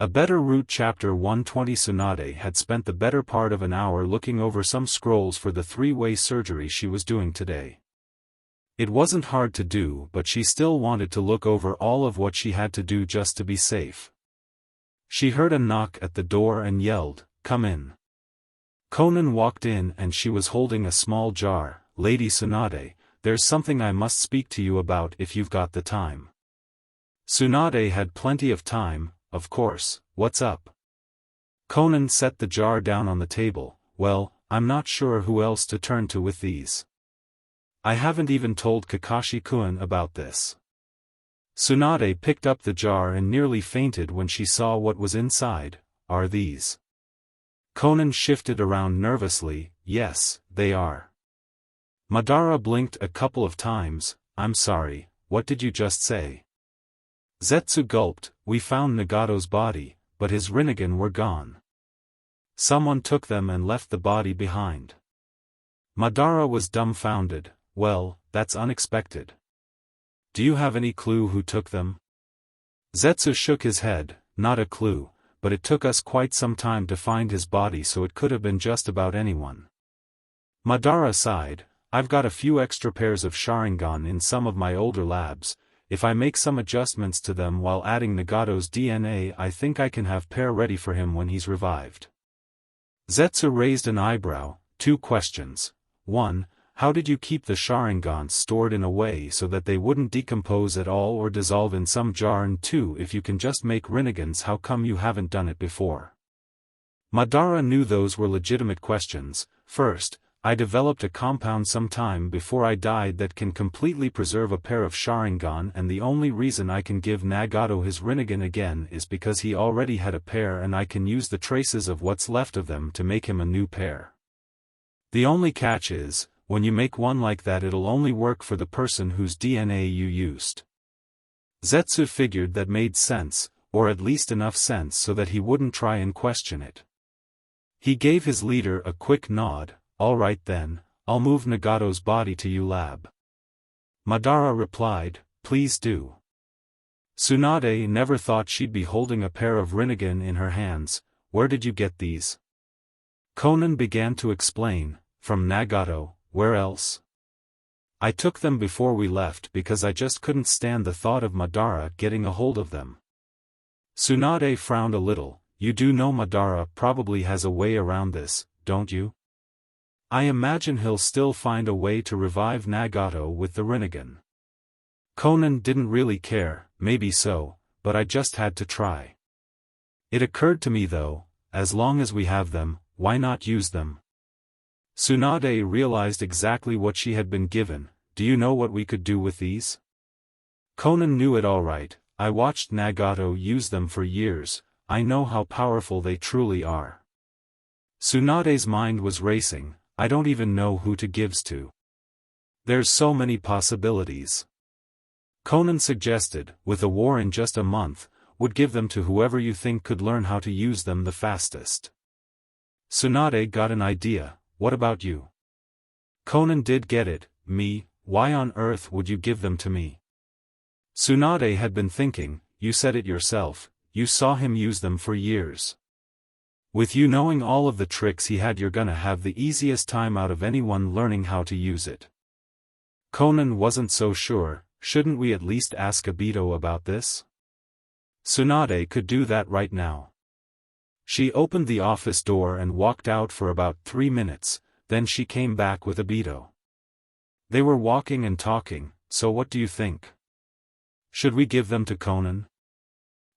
A better route. Chapter 120. Tsunade had spent the better part of an hour looking over some scrolls for the three-way surgery she was doing today. It wasn't hard to do, but she still wanted to look over all of what she had to do just to be safe. She heard a knock at the door and yelled, "Come in." Conan walked in and she was holding a small jar. "Lady Tsunade, there's something I must speak to you about if you've got the time." Tsunade had plenty of time, of course. "What's up?" Conan set the jar down on the table. "Well, I'm not sure who else to turn to with these. I haven't even told Kakashi-kun about this." Tsunade picked up the jar and nearly fainted when she saw what was inside. "Are these?" Conan shifted around nervously. "Yes, they are." Madara blinked a couple of times. "I'm sorry, what did you just say?" Zetsu gulped. "We found Nagato's body, but his Rinnegan were gone. Someone took them and left the body behind." Madara was dumbfounded. "Well, that's unexpected. Do you have any clue who took them?" Zetsu shook his head. "Not a clue, but it took us quite some time to find his body, so it could have been just about anyone." Madara sighed. "I've got a few extra pairs of Sharingan in some of my older labs. If I make some adjustments to them while adding Nagato's DNA, I think I can have pair ready for him when he's revived." Zetsu raised an eyebrow. "Two questions. 1. How did you keep the Sharingans stored in a way so that they wouldn't decompose at all or dissolve in some jar? And 2. If you can just make Rinnegans, how come you haven't done it before?" Madara knew those were legitimate questions. "First, I developed a compound some time before I died that can completely preserve a pair of Sharingan, and the only reason I can give Nagato his Rinnegan again is because he already had a pair and I can use the traces of what's left of them to make him a new pair. The only catch is, when you make one like that, it'll only work for the person whose DNA you used." Zetsu figured that made sense, or at least enough sense so that he wouldn't try and question it. He gave his leader a quick nod. "All right then, I'll move Nagato's body to you lab." Madara replied, "Please do." Tsunade never thought she'd be holding a pair of Rinnegan in her hands. "Where did you get these?" Conan began to explain. "From Nagato. Where else? I took them before we left because I just couldn't stand the thought of Madara getting a hold of them." Tsunade frowned a little. "You do know Madara probably has a way around this, don't you? I imagine he'll still find a way to revive Nagato with the Rinnegan." Conan didn't really care. "Maybe so, but I just had to try. It occurred to me though, as long as we have them, why not use them?" Tsunade realized exactly what she had been given. "Do you know what we could do with these?" Conan knew it all right. "I watched Nagato use them for years. I know how powerful they truly are." Tsunade's mind was racing. "I don't even know who to gives to. There's so many possibilities." Conan suggested, "With a war in just a month, would give them to whoever you think could learn how to use them the fastest." Tsunade got an idea. "What about you?" Conan did get it. "Me? Why on earth would you give them to me?" Tsunade had been thinking. "You said it yourself, you saw him use them for years. With you knowing all of the tricks he had, you're gonna have the easiest time out of anyone learning how to use it." Conan wasn't so sure. "Shouldn't we at least ask Obito about this?" Tsunade could do that right now. She opened the office door and walked out for about 3 minutes, then she came back with Obito. They were walking and talking. "So what do you think? Should we give them to Conan?"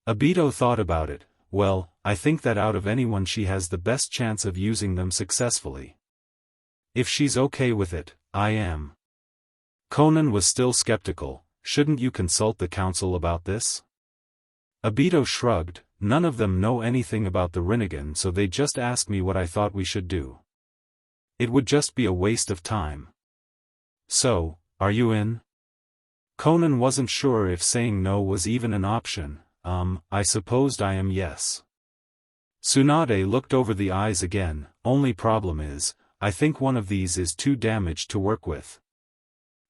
Obito thought about it. "Well, I think that out of anyone she has the best chance of using them successfully. If she's okay with it, I am." Conan was still skeptical. "Shouldn't you consult the council about this?" Obito shrugged. "None of them know anything about the Rinnegan, so they just asked me what I thought we should do. It would just be a waste of time." "So, are you in?" Conan wasn't sure if saying no was even an option. I supposed I am, yes." Tsunade looked over the eyes again. "Only problem is, I think one of these is too damaged to work with."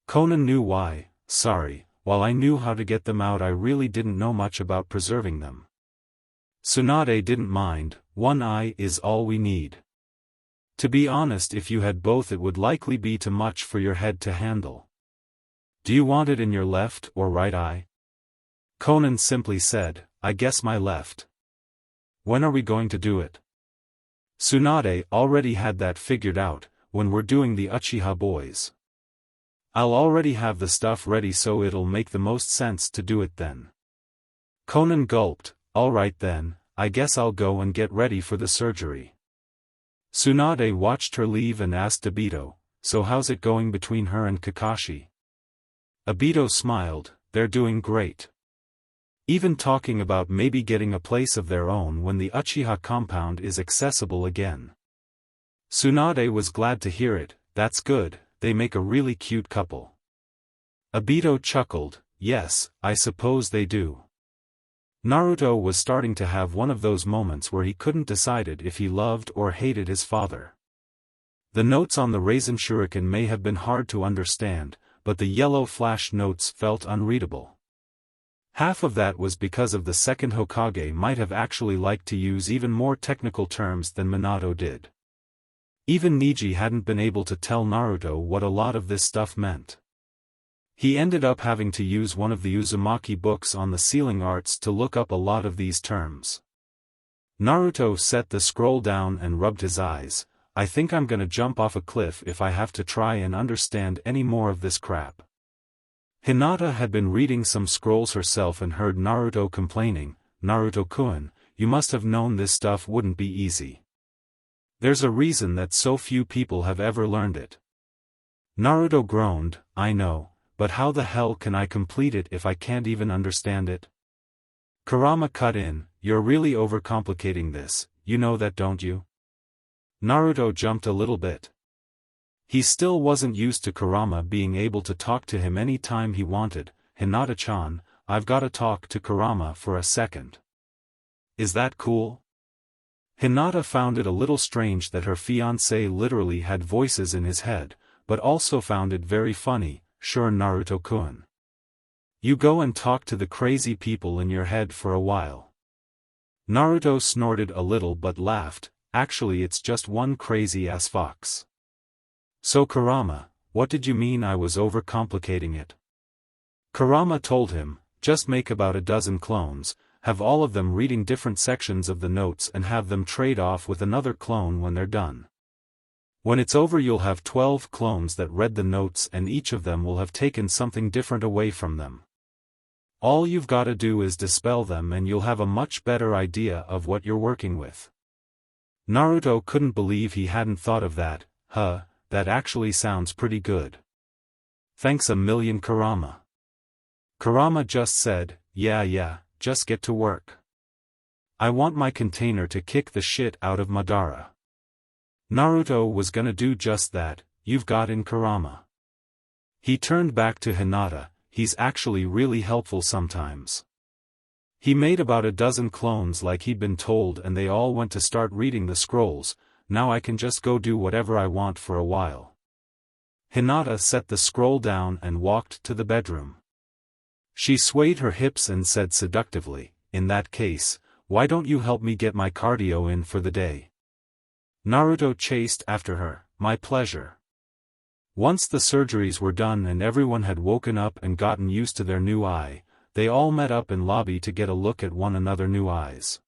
Conan knew why. "Sorry, while I knew how to get them out, I really didn't know much about preserving them." Tsunade didn't mind, one eye is all we need. To be honest, if you had both it would likely be too much for your head to handle. Do you want it in your left or right eye? Conan simply said, I guess my left. When are we going to do it? Tsunade already had that figured out, when we're doing the Uchiha boys. I'll already have the stuff ready so it'll make the most sense to do it then. Conan gulped, alright then, I guess I'll go and get ready for the surgery. Tsunade watched her leave and asked Obito, so how's it going between her and Kakashi? Obito smiled, they're doing great. Even talking about maybe getting a place of their own when the Uchiha compound is accessible again. Tsunade was glad to hear it, that's good, they make a really cute couple. Obito chuckled, yes, I suppose they do. Naruto was starting to have one of those moments where he couldn't decide if he loved or hated his father. The notes on the Raisin Shuriken may have been hard to understand, but the yellow flash notes felt unreadable. Half of that was because of the second Hokage might have actually liked to use even more technical terms than Minato did. Even Neji hadn't been able to tell Naruto what a lot of this stuff meant. He ended up having to use one of the Uzumaki books on the sealing arts to look up a lot of these terms. Naruto set the scroll down and rubbed his eyes. I think I'm gonna jump off a cliff if I have to try and understand any more of this crap. Hinata had been reading some scrolls herself and heard Naruto complaining, Naruto-kun, you must have known this stuff wouldn't be easy. There's a reason that so few people have ever learned it. Naruto groaned, I know, but how the hell can I complete it if I can't even understand it? Kurama cut in, you're really overcomplicating this, you know that don't you? Naruto jumped a little bit. He still wasn't used to Kurama being able to talk to him any time he wanted. Hinata-chan, I've gotta talk to Kurama for a second. Is that cool? Hinata found it a little strange that her fiancé literally had voices in his head, but also found it very funny, sure Naruto-kun. You go and talk to the crazy people in your head for a while. Naruto snorted a little but laughed, actually it's just one crazy-ass fox. So Kurama, what did you mean I was overcomplicating it? Kurama told him, just make about a dozen clones, have all of them reading different sections of the notes and have them trade off with another clone when they're done. When it's over you'll have 12 clones that read the notes and each of them will have taken something different away from them. All you've gotta do is dispel them and you'll have a much better idea of what you're working with. Naruto couldn't believe he hadn't thought of that, that actually sounds pretty good. Thanks a million Kurama. Kurama just said, yeah, just get to work. I want my container to kick the shit out of Madara. Naruto was gonna do just that, you've got in Kurama. He turned back to Hinata, he's actually really helpful sometimes. He made about a dozen clones like he'd been told and they all went to start reading the scrolls. Now I can just go do whatever I want for a while. Hinata set the scroll down and walked to the bedroom. She swayed her hips and said seductively, in that case, why don't you help me get my cardio in for the day? Naruto chased after her, my pleasure. Once the surgeries were done and everyone had woken up and gotten used to their new eye, they all met up in lobby to get a look at one another new eyes.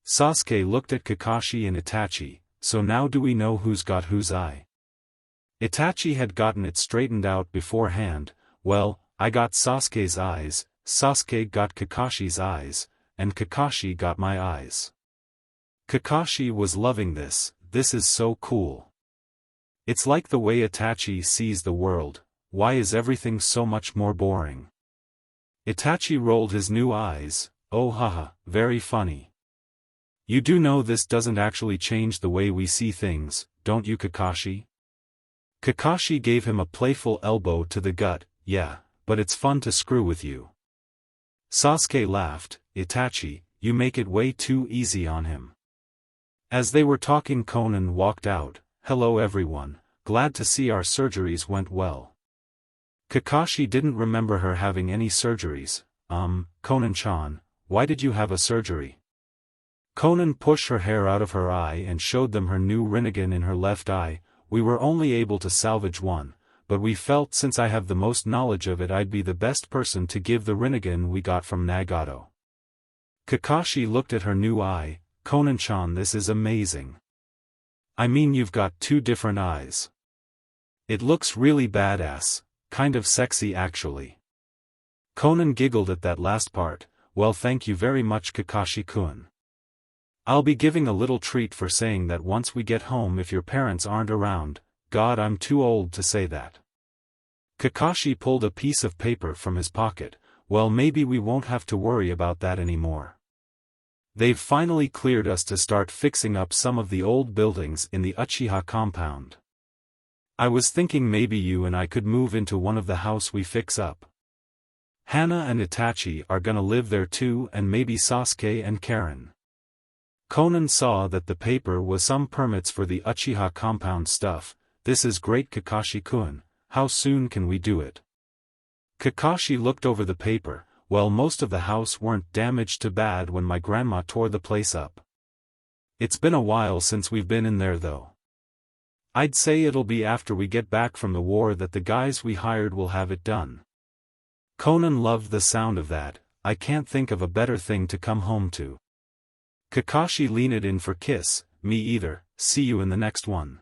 Sasuke looked at Kakashi and Itachi. So now do we know who's got whose eye? Itachi had gotten it straightened out beforehand, well, I got Sasuke's eyes, Sasuke got Kakashi's eyes, and Kakashi got my eyes. Kakashi was loving this is so cool. It's like the way Itachi sees the world, why is everything so much more boring? Itachi rolled his new eyes, oh haha, very funny. You do know this doesn't actually change the way we see things, don't you Kakashi? Kakashi gave him a playful elbow to the gut, yeah, but it's fun to screw with you. Sasuke laughed, Itachi, you make it way too easy on him. As they were talking Conan walked out, hello everyone, glad to see our surgeries went well. Kakashi didn't remember her having any surgeries, Conan-chan, why did you have a surgery? Conan pushed her hair out of her eye and showed them her new Rinnegan in her left eye. We were only able to salvage one, but we felt since I have the most knowledge of it I'd be the best person to give the Rinnegan we got from Nagato. Kakashi looked at her new eye. Conan-chan, this is amazing. I mean, you've got two different eyes. It looks really badass, kind of sexy actually. Conan giggled at that last part. Well, thank you very much, Kakashi-kun. I'll be giving a little treat for saying that once we get home if your parents aren't around. God, I'm too old to say that. Kakashi pulled a piece of paper from his pocket. Well, maybe we won't have to worry about that anymore. They've finally cleared us to start fixing up some of the old buildings in the Uchiha compound. I was thinking maybe you and I could move into one of the house we fix up. Hana and Itachi are gonna live there too, and maybe Sasuke and Karen. Conan saw that the paper was some permits for the Uchiha compound stuff. This is great, Kakashi-kun. How soon can we do it? Kakashi looked over the paper. Well, most of the house weren't damaged too bad when my grandma tore the place up. It's been a while since we've been in there though. I'd say it'll be after we get back from the war that the guys we hired will have it done. Conan loved the sound of that. I can't think of a better thing to come home to. Kakashi leaned in for kiss. Me either. See you in the next one.